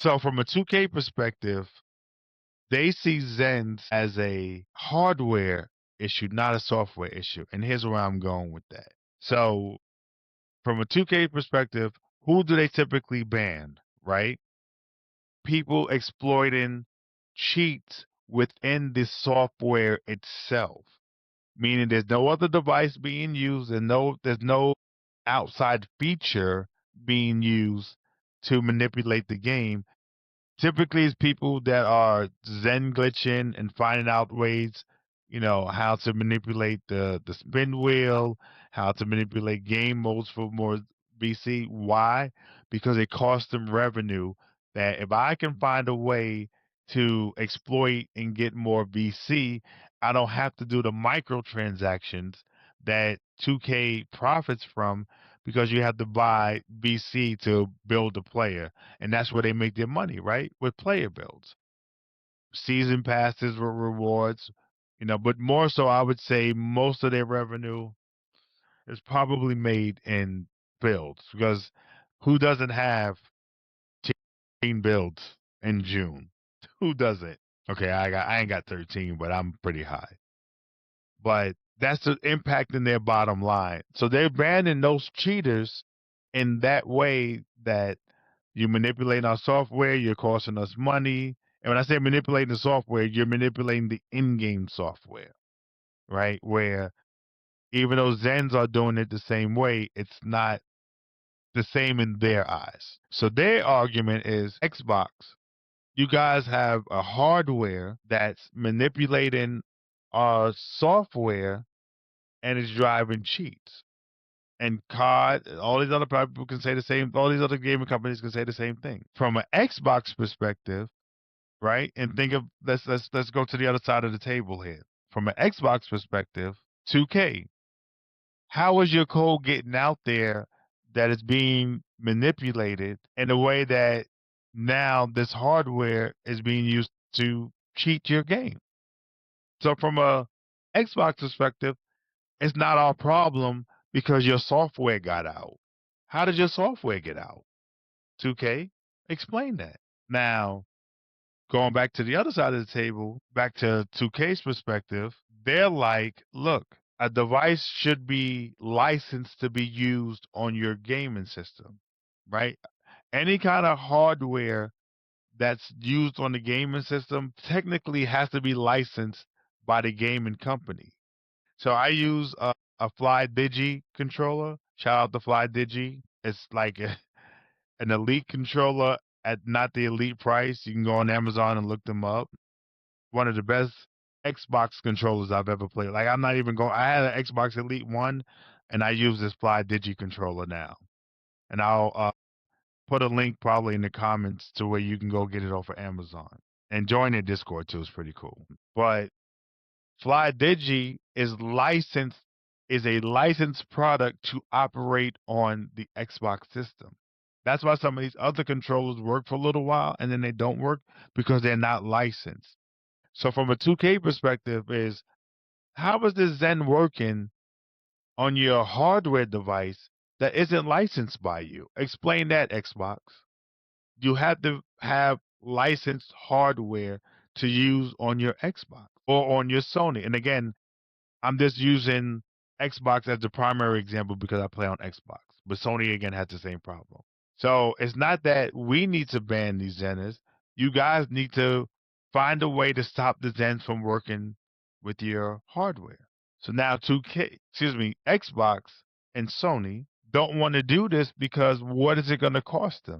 So from a 2K perspective, they see Zens as a hardware issue, not a software issue. And here's where I'm going with that. So from a 2K perspective, who do they typically ban, right? People exploiting cheats within the software itself, meaning there's no other device being used and there's no outside feature being used to manipulate the game. Typically, it's people that are Zen glitching and finding out ways, how to manipulate the spin wheel, how to manipulate game modes for more BC. Why? Because it costs them revenue. That if I can find a way to exploit and get more VC, I don't have to do the microtransactions that 2K profits from because you have to buy VC to build a player, and that's where they make their money, right? With player builds, season passes with rewards, but more so, I would say most of their revenue is probably made in builds because who doesn't have 13 builds in June? Who doesn't? Okay, I ain't got 13, but I'm pretty high. But that's the impact in their bottom line. So they're banning those cheaters in that way that you manipulate our software, you're costing us money. And when I say manipulating the software, you're manipulating the in-game software, right? Where even though Zens are doing it the same way, it's not the same in their eyes. So their argument is Xbox, you guys have a hardware that's manipulating our software and it's driving cheats. And COD, all these other people can say the same. All these other gaming companies can say the same thing. From an Xbox perspective, right? And think of let's go to the other side of the table here. From an Xbox perspective, 2K, how is your code getting out there that is being manipulated in a way that now this hardware is being used to cheat your game? So from a Xbox perspective, it's not our problem because your software got out. How did your software get out? 2K, explain that. Now, going back to the other side of the table, back to 2K's perspective, they're like, look, a device should be licensed to be used on your gaming system, right? Any kind of hardware that's used on the gaming system technically has to be licensed by the gaming company. So I use a Fly Digi controller. Shout out to Fly Digi. It's like an elite controller at not the elite price. You can go on Amazon and look them up. One of the best Xbox controllers I've ever played. Like I'm not even going. I had an Xbox Elite One, and I use this Fly Digi controller now. And I'll put a link probably in the comments to where you can go get it off of Amazon. And join their Discord too. It's pretty cool. But FlyDigi is a licensed product to operate on the Xbox system. That's why some of these other controllers work for a little while and then they don't work because they're not licensed. So from a 2K perspective is how is this Zen working on your hardware device that isn't licensed by you? Explain that, Xbox. You have to have licensed hardware to use on your Xbox or on your Sony. And again, I'm just using Xbox as the primary example because I play on Xbox. But Sony again has the same problem. So it's not that we need to ban these Zeners. You guys need to find a way to stop the Zens from working with your hardware. So now Xbox and Sony don't want to do this because what is it going to cost them?